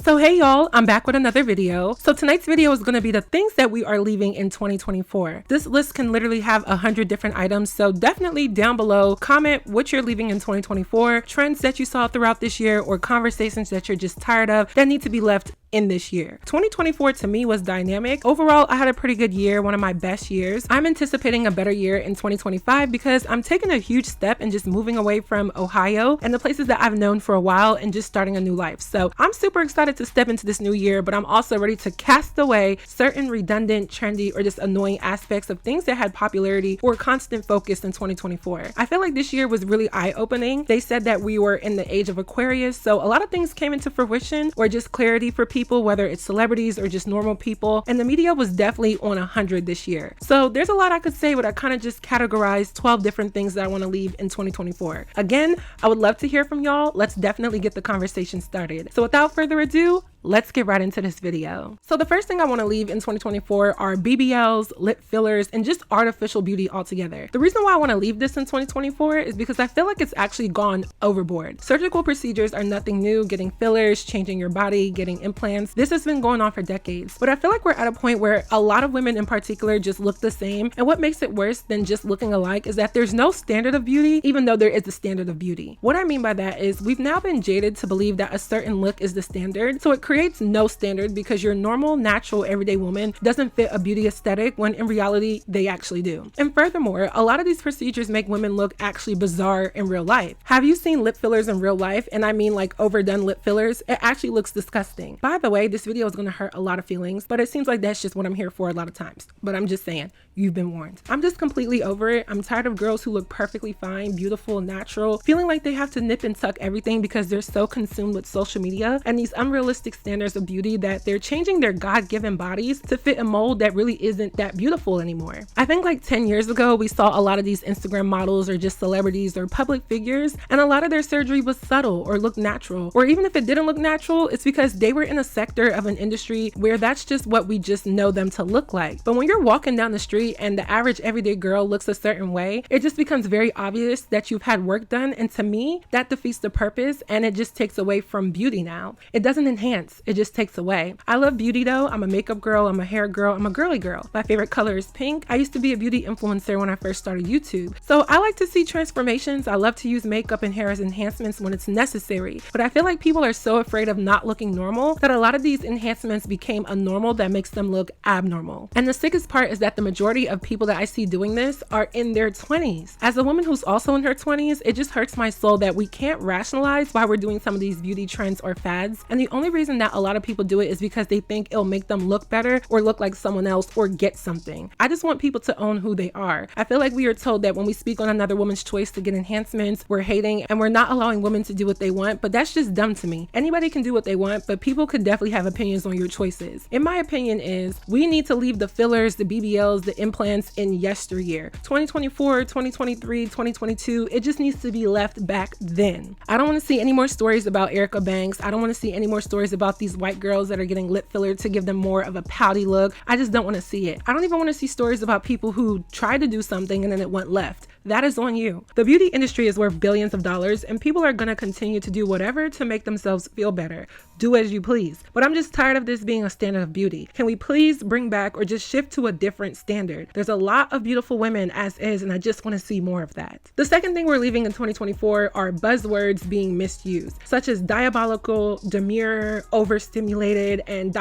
So hey y'all, I'm back with another video. So tonight's video is going to be the things that we are leaving in 2024. This list can literally have 100 different items, so definitely down below comment what you're leaving in 2024, trends that you saw throughout this year, or conversations that you're just tired of that need to be left in this year. 2024 to me was dynamic. Overall, I had a pretty good year, one of my best years. I'm anticipating a better year in 2025 because I'm taking a huge step and just moving away from Ohio and the places that I've known for a while and just starting a new life. So I'm super excited to step into this new year, but I'm also ready to cast away certain redundant, trendy, or just annoying aspects of things that had popularity or constant focus in 2024. I feel like this year was really eye-opening. They said that we were in the age of Aquarius, so a lot of things came into fruition or just clarity for people, whether it's celebrities or just normal people, and the media was definitely on 100 this year. So there's a lot I could say, but I kind of just categorized 12 different things that I want to leave in 2024. Again, I would love to hear from y'all. Let's definitely get the conversation started. So without further ado, let's get right into this video. So the first thing I want to leave in 2024 are BBLs, lip fillers, and just artificial beauty altogether. The reason why I want to leave this in 2024 is because I feel like it's actually gone overboard. Surgical procedures are nothing new. Getting fillers, changing your body, getting implants, this has been going on for decades. But I feel like we're at a point where a lot of women in particular just look the same. And what makes it worse than just looking alike is that there's no standard of beauty, even though there is a standard of beauty. What I mean by that is we've now been jaded to believe that a certain look is the standard. So it creates no standard because your normal, natural, everyday woman doesn't fit a beauty aesthetic when in reality they actually do. And furthermore, a lot of these procedures make women look actually bizarre in real life. Have you seen lip fillers in real life? And I mean like overdone lip fillers. It actually looks disgusting. By the way, this video is going to hurt a lot of feelings, but it seems like that's just what I'm here for a lot of times. But I'm just saying, you've been warned. I'm just completely over it. I'm tired of girls who look perfectly fine, beautiful, natural, feeling like they have to nip and tuck everything because they're so consumed with social media and these unrealistic standards of beauty that they're changing their God-given bodies to fit a mold that really isn't that beautiful anymore. I think like 10 years ago, we saw a lot of these Instagram models or just celebrities or public figures, and a lot of their surgery was subtle or looked natural. Or even if it didn't look natural, it's because they were in a sector of an industry where that's just what we just know them to look like. But when you're walking down the street and the average everyday girl looks a certain way, it just becomes very obvious that you've had work done. And to me, that defeats the purpose and it just takes away from beauty now. It doesn't enhance, it just takes away. I love beauty though. I'm a makeup girl, I'm a hair girl, I'm a girly girl. My favorite color is pink. I used to be a beauty influencer when I first started YouTube. So I like to see transformations. I love to use makeup and hair as enhancements when it's necessary. But I feel like people are so afraid of not looking normal that a lot of these enhancements became a normal that makes them look abnormal. And the sickest part is that the majority of people that I see doing this are in their 20s. As a woman who's also in her 20s, it just hurts my soul that we can't rationalize why we're doing some of these beauty trends or fads. And the only reason that a lot of people do it is because they think it'll make them look better or look like someone else or get something. I just want people to own who they are. I feel like we are told that when we speak on another woman's choice to get enhancements, we're hating and we're not allowing women to do what they want, but that's just dumb to me. Anybody can do what they want, but people could definitely have opinions on your choices. In my opinion is we need to leave the fillers, the BBLs, the implants in yesteryear. 2024, 2023, 2022, it just needs to be left back then. I don't want to see any more stories about Erica Banks. I don't want to see any more stories about these white girls that are getting lip filler to give them more of a pouty look. I just don't want to see it. I don't even want to see stories about people who tried to do something and then it went left. That is on you. The beauty industry is worth billions of dollars and people are going to continue to do whatever to make themselves feel better. Do as you please. But I'm just tired of this being a standard of beauty. Can we please bring back or just shift to a different standard? There's a lot of beautiful women as is and I just want to see more of that. The second thing we're leaving in 2024 are buzzwords being misused, such as diabolical, demure, overstimulated, and ...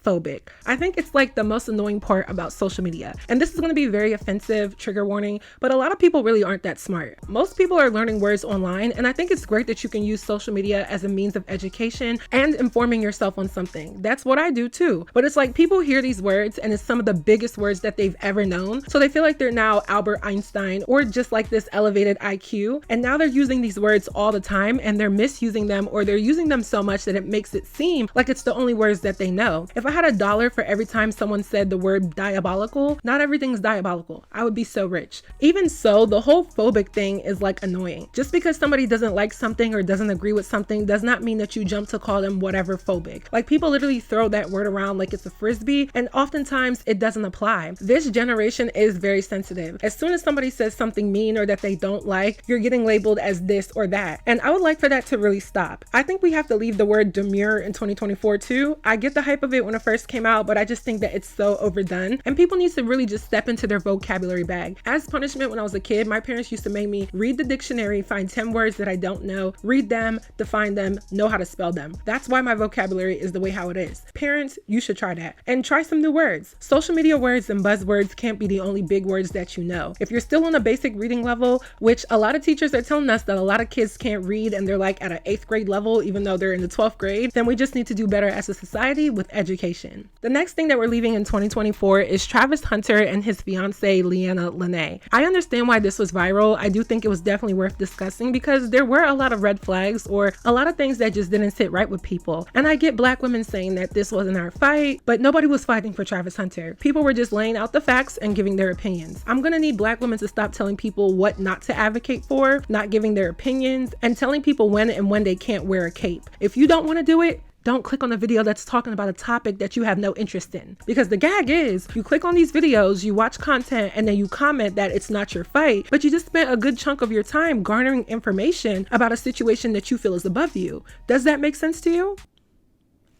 phobic. I think it's like the most annoying part about social media. And this is going to be very offensive, trigger warning, but a lot of people really aren't that smart. Most people are learning words online, and I think it's great that you can use social media as a means of education and informing yourself on something. That's what I do too. But it's like people hear these words and it's some of the biggest words that they've ever known. So they feel like they're now Albert Einstein or just like this elevated IQ. And now they're using these words all the time and they're misusing them or they're using them so much that it makes it seem like it's the only words that they know. If I had $1 for every time someone said the word diabolical, not everything's diabolical. I would be so rich. Even so, the whole phobic thing is like annoying. Just because somebody doesn't like something or doesn't agree with something does not mean that you jump to call them whatever phobic. Like, people literally throw that word around like it's a frisbee, and oftentimes it doesn't apply. This generation is very sensitive. As soon as somebody says something mean or that they don't like, you're getting labeled as this or that. And I would like for that to really stop. I think we have to leave the word demure in 2024 too. I get the hype of it when it first came out, but I just think that it's so overdone, and people need to really just step into their vocabulary bag. As punishment, when I was a kid, my parents used to make me read the dictionary, find 10 words that I don't know, read them, define them, know how to spell them. That's why my vocabulary is the way how it is. Parents, you should try that and try some new words. Social media words and buzzwords can't be the only big words that you know. If you're still on a basic reading level, which a lot of teachers are telling us that a lot of kids can't read and they're like at an 8th grade level even though they're in the 12th grade, then we just need to do better as a society with education. The next thing that we're leaving in 2024 is Travis Hunter and his fiance Leanna Lenee. I understand why this was viral. I do think it was definitely worth discussing because there were a lot of red flags or a lot of things that just didn't sit right with people. And I get Black women saying that this wasn't our fight, but nobody was fighting for Travis Hunter. People were just laying out the facts and giving their opinions. I'm gonna need Black women to stop telling people what not to advocate for, not giving their opinions, and telling people when and when they can't wear a cape. If you don't want to do it, don't click on a video that's talking about a topic that you have no interest in. Because the gag is, you click on these videos, you watch content, and then you comment that it's not your fight, but you just spent a good chunk of your time garnering information about a situation that you feel is above you. Does that make sense to you?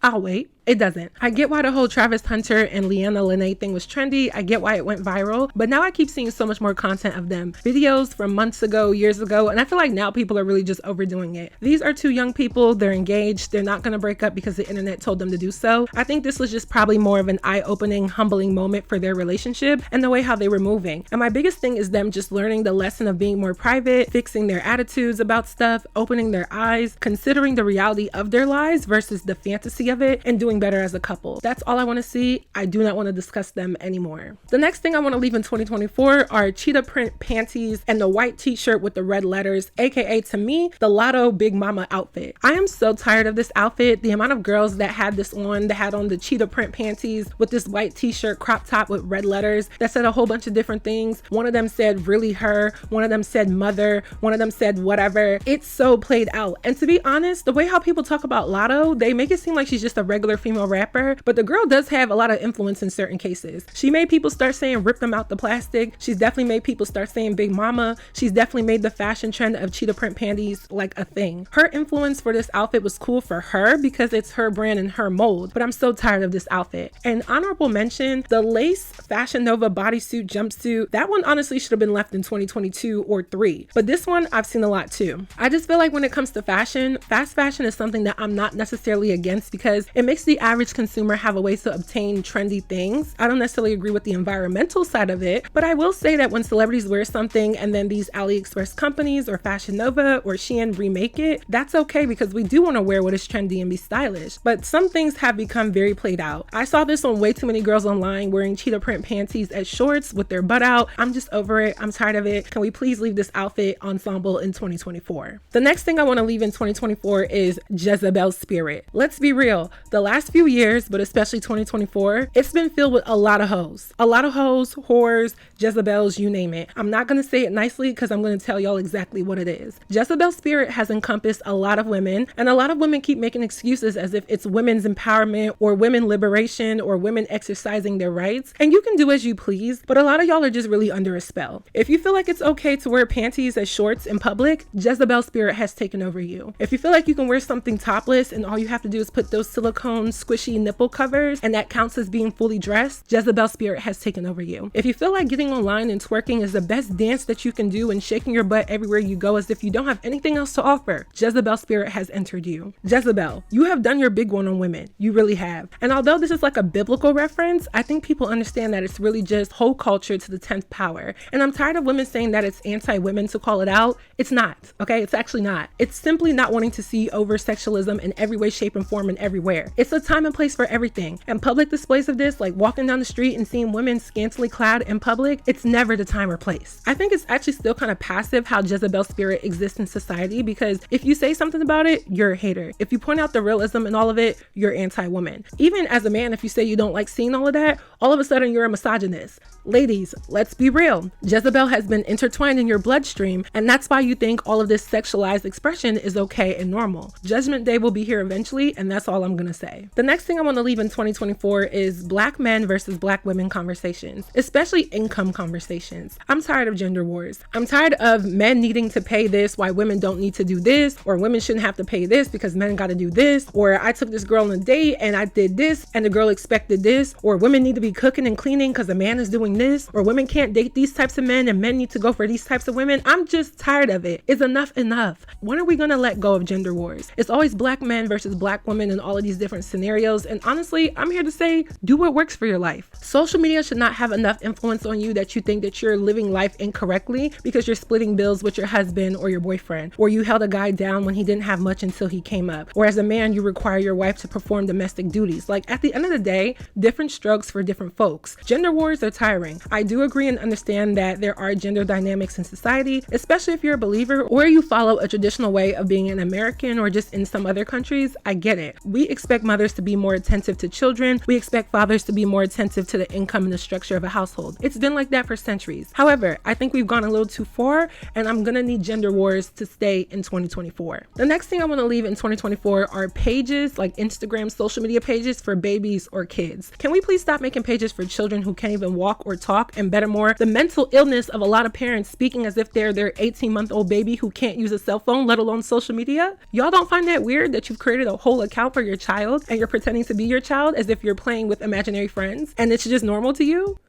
I'll wait. It doesn't. I get why the whole Travis Hunter and Leanna Lenee thing was trendy. I get why it went viral, but now I keep seeing so much more content of them. Videos from months ago, years ago, and I feel like now people are really just overdoing it. These are two young people. They're engaged. They're not going to break up because the internet told them to do so. I think this was just probably more of an eye-opening, humbling moment for their relationship and the way how they were moving. And my biggest thing is them just learning the lesson of being more private, fixing their attitudes about stuff, opening their eyes, considering the reality of their lives versus the fantasy of it, and doing better as a couple. That's all I want to see. I do not want to discuss them anymore. The next thing I want to leave in 2024 are cheetah print panties and the white t-shirt with the red letters, aka to me, the Lotto Big Mama outfit. I am so tired of this outfit. The amount of girls that had this on, that had on the cheetah print panties with this white t-shirt crop top with red letters that said a whole bunch of different things. One of them said really her, one of them said mother, one of them said whatever. It's so played out. And to be honest, the way how people talk about Lotto, they make it seem like she's just a regular female rapper, but the girl does have a lot of influence in certain cases. She made people start saying rip them out the plastic. She's definitely made people start saying big mama. She's definitely made the fashion trend of cheetah print panties like a thing. Her influence for this outfit was cool for her because it's her brand and her mold, but I'm so tired of this outfit. And honorable mention, the lace Fashion Nova bodysuit jumpsuit, that one honestly should have been left in 2022 or 3, but this one I've seen a lot too. I just feel like when it comes to fashion, fast fashion is something that I'm not necessarily against because it makes the average consumer have a way to obtain trendy things. I don't necessarily agree with the environmental side of it, but I will say that when celebrities wear something and then these AliExpress companies or Fashion Nova or Shein remake it, that's okay because we do want to wear what is trendy and be stylish. But some things have become very played out. I saw this on way too many girls online wearing cheetah print panties as shorts with their butt out. I'm just over it. I'm tired of it. Can we please leave this outfit ensemble in 2024? The next thing I want to leave in 2024 is Jezebel Spirit. Let's be real. The last few years, but especially 2024, it's been filled with a lot of hoes. A lot of hoes, whores, Jezebels, you name it. I'm not going to say it nicely because I'm going to tell y'all exactly what it is. Jezebel Spirit has encompassed a lot of women, and a lot of women keep making excuses as if it's women's empowerment or women liberation or women exercising their rights. And you can do as you please, but a lot of y'all are just really under a spell. If you feel like it's okay to wear panties as shorts in public, Jezebel Spirit has taken over you. If you feel like you can wear something topless and all you have to do is put those silicone squishy nipple covers and that counts as being fully dressed, Jezebel Spirit has taken over you. If you feel like getting online and twerking is the best dance that you can do and shaking your butt everywhere you go as if you don't have anything else to offer, Jezebel Spirit has entered you. Jezebel, you have done your big one on women. You really have. And although this is like a biblical reference, I think people understand that it's really just whole culture to the 10th power. And I'm tired of women saying that it's anti-women to call it out. It's not, okay? It's actually not. It's simply not wanting to see over-sexualism in every way, shape, and form and everywhere. It's a time and place for everything. And public displays of this, like walking down the street and seeing women scantily clad in public, it's never the time or place. I think it's actually still kind of passive how Jezebel Spirit exists in society, because if you say something about it, you're a hater. If you point out the realism in all of it, you're anti-woman. Even as a man, if you say you don't like seeing all of that, all of a sudden you're a misogynist. Ladies, let's be real. Jezebel has been intertwined in your bloodstream, and that's why you think all of this sexualized expression is okay and normal. Judgment Day will be here eventually, and that's all I'm gonna say. The next thing I want to leave in 2024 is Black men versus Black women conversations, especially income conversations. I'm tired of gender wars. I'm tired of men needing to pay this while women don't need to do this, or women shouldn't have to pay this because men gotta do this, or I took this girl on a date and I did this and the girl expected this, or women need to be cooking and cleaning because a man is doing this, or women can't date these types of men and men need to go for these types of women. I'm just tired of it. It's enough. When are we gonna let go of gender wars? It's always Black men versus Black women in all of these different scenarios, and honestly, I'm here to say, do what works for your life. Social media should not have enough influence on you that you think that you're living life incorrectly because you're splitting bills with your husband or your boyfriend, or you held a guy down when he didn't have much until he came up, or as a man, you require your wife to perform domestic duties. Like, at the end of the day, different strokes for different folks. Gender wars are tiring. I do agree and understand that there are gender dynamics in society, especially if you're a believer or you follow a traditional way of being an American or just in some other countries. I get it. We expect mothers to be more attentive to children. We expect fathers to be more attentive to the income and the structure of a household. It's been like that for centuries. However, I think we've gone a little too far, and I'm gonna need gender wars to stay in 2024. The next thing I want to leave in 2024 are pages, like Instagram social media pages for babies or kids. Can we please stop making pages for children who can't even walk or talk, and better more, the mental illness of a lot of parents speaking as if they're their 18-month-old baby who can't use a cell phone, let alone social media? Y'all don't find that weird that you've created a whole account for your child and you're pretending to be your child as if you're playing with imaginary friends and it's just normal to you?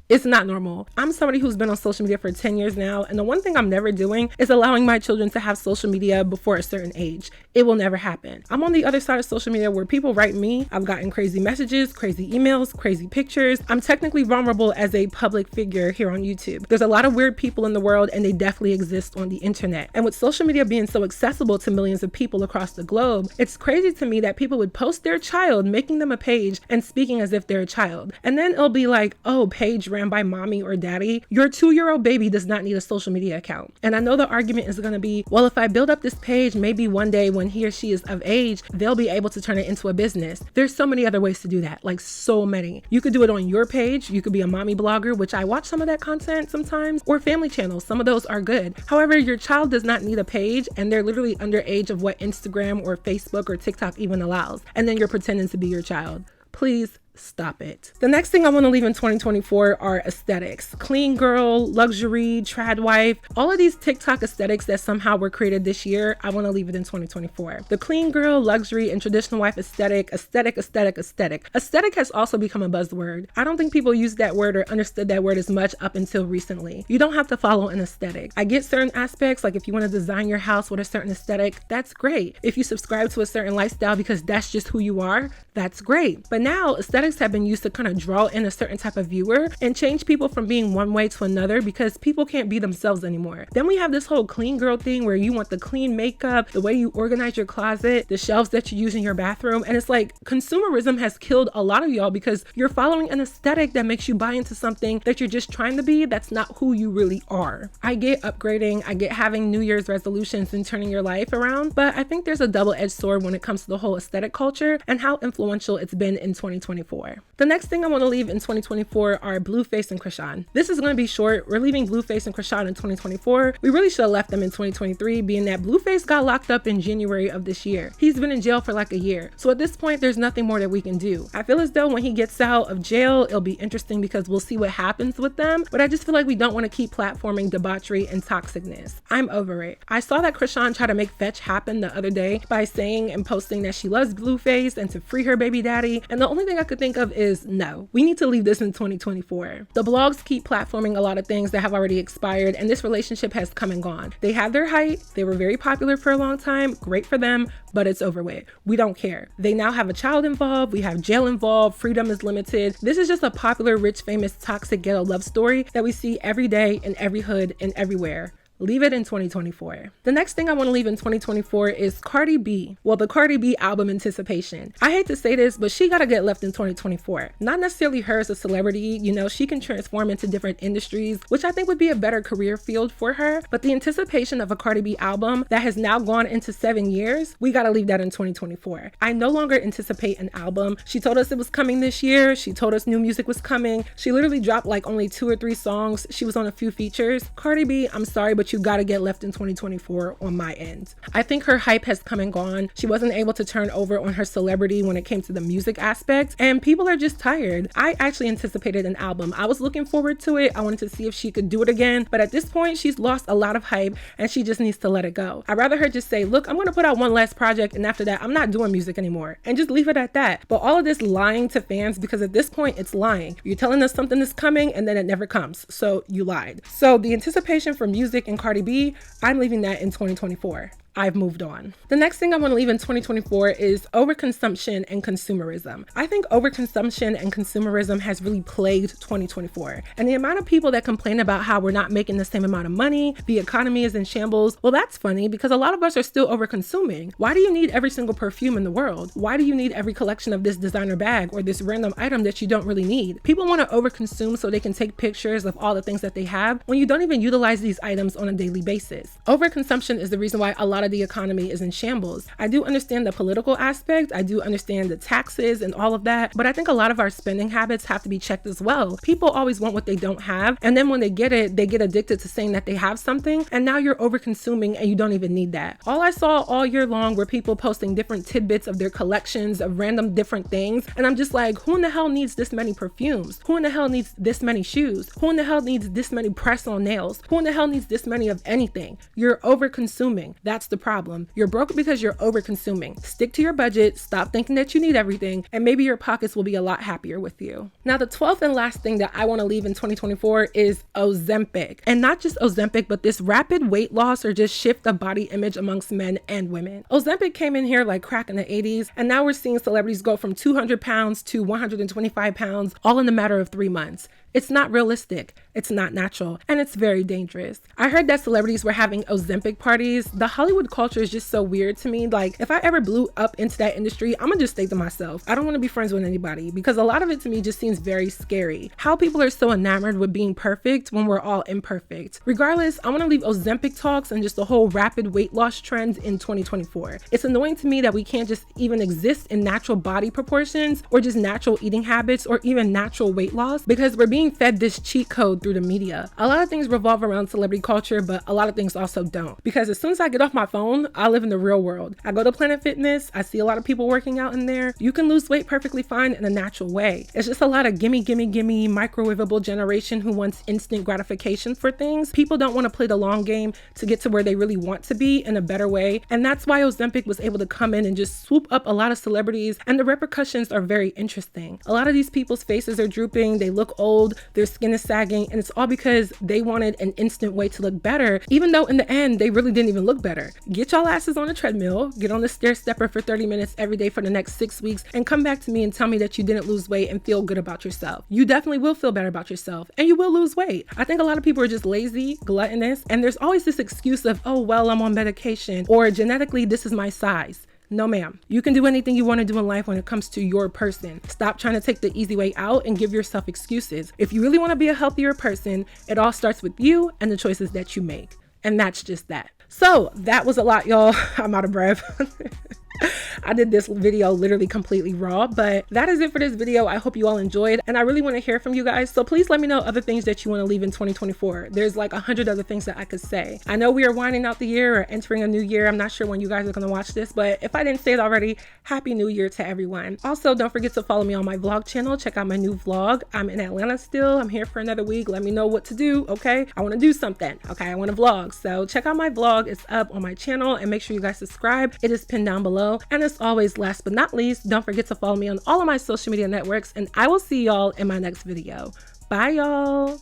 It's not normal. I'm somebody who's been on social media for 10 years now, and the one thing I'm never doing is allowing my children to have social media before a certain age. It will never happen. I'm on the other side of social media where people write me. I've gotten crazy messages, crazy emails, crazy pictures. I'm technically vulnerable as a public figure here on YouTube. There's a lot of weird people in the world, and they definitely exist on the internet. And with social media being so accessible to millions of people across the globe, it's crazy to me that people would post their child, making them a page and speaking as if they're a child. And then it'll be like, oh, page ran by mommy or daddy. Your 2-year-old baby does not need a social media account. And I know the argument is going to be, well, if I build up this page, maybe one day when he or she is of age, they'll be able to turn it into a business. There's so many other ways to do that, like so many. You could do it on your page. You could be a mommy blogger, which I watch some of that content sometimes, or family channels. Some of those are good. However, your child does not need a page, and they're literally underage of what Instagram or Facebook or TikTok even allows. And then you're pretending to be your child. Please stop it. The next thing I want to leave in 2024 are aesthetics. Clean girl, luxury, trad wife, all of these TikTok aesthetics that somehow were created this year, I want to leave it in 2024. The clean girl, luxury, and traditional wife aesthetic has also become a buzzword. I don't think people use that word or understood that word as much up until recently. You don't have to follow an aesthetic. I get certain aspects, like if you want to design your house with a certain aesthetic, that's great. If you subscribe to a certain lifestyle because that's just who you are, that's great. But now aesthetics have been used to kind of draw in a certain type of viewer and change people from being one way to another because people can't be themselves anymore. Then we have this whole clean girl thing where you want the clean makeup, the way you organize your closet, the shelves that you use in your bathroom. And it's like consumerism has killed a lot of y'all because you're following an aesthetic that makes you buy into something that you're just trying to be that's not who you really are. I get upgrading, I get having New Year's resolutions and turning your life around, but I think there's a double-edged sword when it comes to the whole aesthetic culture and how influential it's been in 2024. The next thing I want to leave in 2024 are Blueface and Chrisean. This is going to be short. We're leaving Blueface and Chrisean in 2024. We really should have left them in 2023, being that Blueface got locked up in January of this year. He's been in jail for like a year. So at this point, there's nothing more that we can do. I feel as though when he gets out of jail, it'll be interesting because we'll see what happens with them. But I just feel like we don't want to keep platforming debauchery and toxicness. I'm over it. I saw that Chrisean try to make fetch happen the other day by saying and posting that she loves Blueface and to free her baby daddy. And the only thing I could think of is no, we need to leave this in 2024. The blogs keep platforming a lot of things that have already expired, and this relationship has come and gone. They had their height, they were very popular for a long time, great for them, but it's over with. We don't care. They now have a child involved, we have jail involved, freedom is limited. This is just a popular, rich, famous, toxic ghetto love story that we see every day in every hood and everywhere. Leave it in 2024. The next thing I want to leave in 2024 is Cardi B. Well, the Cardi B album anticipation. I hate to say this, but she gotta get left in 2024. Not necessarily her as a celebrity, you know, she can transform into different industries, which I think would be a better career field for her. But the anticipation of a Cardi B album that has now gone into 7 years, we gotta leave that in 2024. I no longer anticipate an album. She told us it was coming this year. She told us new music was coming. She literally dropped like only 2 or 3 songs. She was on a few features. Cardi B, I'm sorry, but you gotta get left in 2024 on my end. I think her hype has come and gone. She wasn't able to turn over on her celebrity when it came to the music aspect, and people are just tired. I actually anticipated an album. I was looking forward to it. I wanted to see if she could do it again, but at this point, she's lost a lot of hype and she just needs to let it go. I'd rather her just say, look, I'm gonna put out one last project and after that, I'm not doing music anymore, and just leave it at that. But all of this lying to fans, because at this point, it's lying. You're telling us something is coming and then it never comes, so you lied. So the anticipation for music and Cardi B, I'm leaving that in 2024. I've moved on. The next thing I want to leave in 2024 is overconsumption and consumerism. I think overconsumption and consumerism has really plagued 2024. And the amount of people that complain about how we're not making the same amount of money, the economy is in shambles, well, that's funny because a lot of us are still overconsuming. Why do you need every single perfume in the world? Why do you need every collection of this designer bag or this random item that you don't really need? People want to overconsume so they can take pictures of all the things that they have when you don't even utilize these items on a daily basis. Overconsumption is the reason why a lot of the economy is in shambles. I do understand the political aspect, I do understand the taxes and all of that, but I think a lot of our spending habits have to be checked as well. People always want what they don't have, and then when they get it, they get addicted to saying that they have something, and now you're over consuming and you don't even need that. All I saw all year long were people posting different tidbits of their collections of random different things, and I'm just like, who in the hell needs this many perfumes? Who in the hell needs this many shoes? Who in the hell needs this many press-on nails? Who in the hell needs this many of anything? You're over consuming. That's the problem. You're broke because you're over consuming. Stick to your budget, stop thinking that you need everything, and maybe your pockets will be a lot happier with you. Now, the 12th and last thing that I want to leave in 2024 is Ozempic. And not just Ozempic, but this rapid weight loss or just shift of body image amongst men and women. Ozempic came in here like crack in the 80s, and now we're seeing celebrities go from 200 pounds to 125 pounds all in a matter of 3 months. It's not realistic, it's not natural, and it's very dangerous. I heard that celebrities were having Ozempic parties. The Hollywood culture is just so weird to me. Like, if I ever blew up into that industry, I'm gonna just stay to myself. I don't wanna be friends with anybody because a lot of it to me just seems very scary. How people are so enamored with being perfect when we're all imperfect. Regardless, I wanna leave Ozempic talks and just the whole rapid weight loss trends in 2024. It's annoying to me that we can't just even exist in natural body proportions or just natural eating habits or even natural weight loss because we're being fed this cheat code through the media. A lot of things revolve around celebrity culture, but a lot of things also don't. Because as soon as I get off my phone, I live in the real world. I go to Planet Fitness, I see a lot of people working out in there. You can lose weight perfectly fine in a natural way. It's just a lot of gimme, microwavable generation who wants instant gratification for things. People don't want to play the long game to get to where they really want to be in a better way. And that's why Ozempic was able to come in and just swoop up a lot of celebrities, and the repercussions are very interesting. A lot of these people's faces are drooping, they look old, their skin is sagging, and it's all because they wanted an instant way to look better, even though in the end they really didn't even look better. Get y'all asses on a treadmill, get on the stair stepper for 30 minutes every day for the next 6 weeks, and come back to me and tell me that you didn't lose weight and feel good about yourself. You definitely will feel better about yourself, and you will lose weight. I think a lot of people are just lazy, gluttonous, and there's always this excuse of, oh well, I'm on medication, or genetically this is my size. No ma'am. You can do anything you want to do in life when it comes to your person. Stop trying to take the easy way out and give yourself excuses. If you really want to be a healthier person, it all starts with you and the choices that you make. And that's just that. So that was a lot, y'all. I'm out of breath. I did this video literally completely raw, but that is it for this video. I hope you all enjoyed, and I really want to hear from you guys. So please let me know other things that you want to leave in 2024. There's like 100 other things that I could say. I know we are winding out the year or entering a new year. I'm not sure when you guys are going to watch this, but if I didn't say it already, happy new year to everyone. Also, don't forget to follow me on my vlog channel. Check out my new vlog. I'm in Atlanta still. I'm here for another week. Let me know what to do, okay? I want to do something, okay? I want to vlog. So check out my vlog. It's up on my channel, and make sure you guys subscribe. It is pinned down below. And as always, last but not least, don't forget to follow me on all of my social media networks, and I will see y'all in my next video. Bye, y'all.